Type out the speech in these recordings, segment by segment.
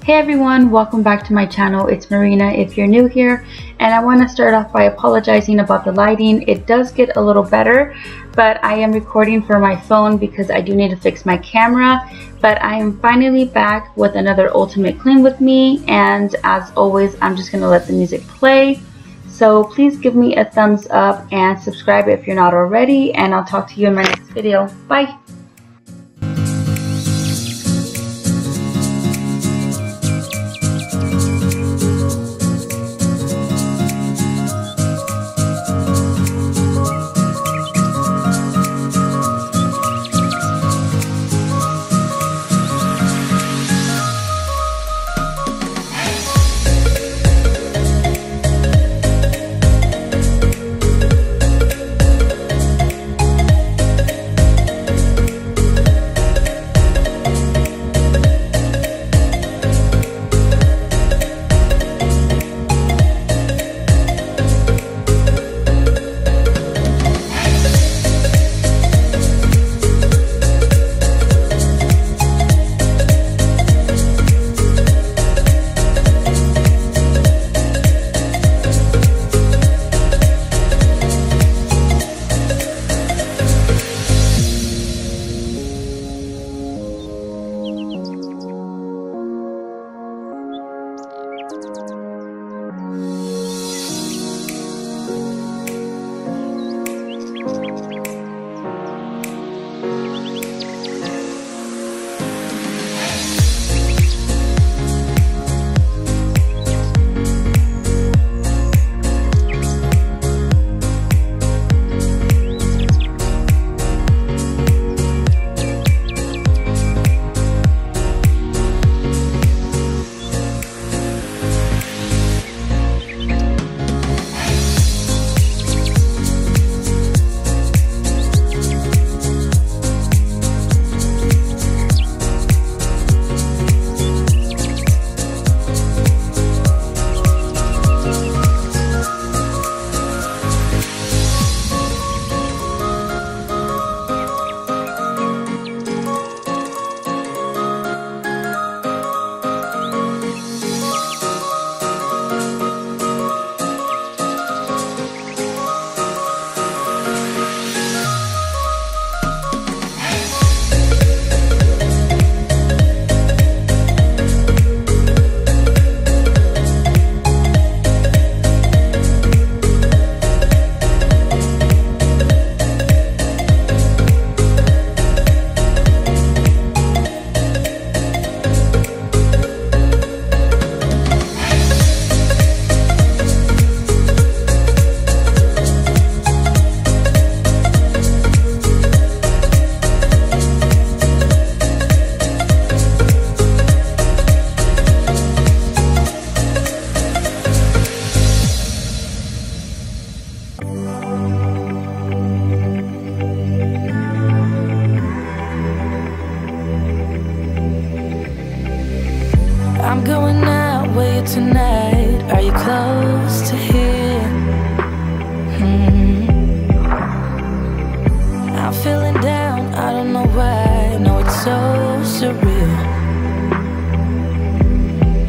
Hey everyone, welcome back to my channel. It's Marina if you're new here, and I want to start off by apologizing about the lighting. It does get a little better, but I am recording for my phone because I do need to fix my camera. But I am finally back with another ultimate clean with me, and as always I'm just going to let the music play. So please give me a thumbs up and subscribe if you're not already, and I'll talk to you in my next video. Bye! I'm going out with you tonight. Are you close to here? I'm feeling down, I don't know why. No, it's so surreal.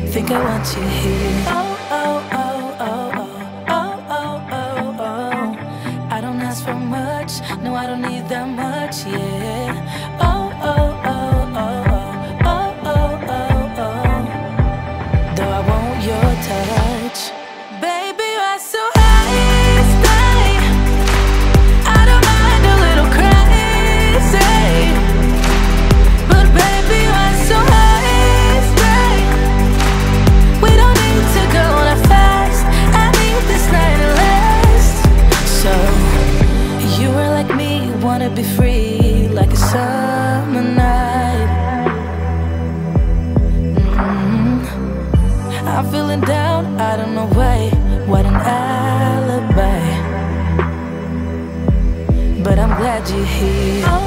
Think I want you here. Oh, oh, oh, oh, oh, oh, oh, oh. I don't ask for much, no, I don't need that much, yeah. Oh, oh, oh, oh, oh. Your touch, baby, you're so high, stay. I don't mind a little crazy, but baby, you're so high, stay. We don't need to go that fast. I need this night to last. So you were like me, wanna be free like a summer night. I'm feeling down, I don't know why. What an alibi. But I'm glad you're here.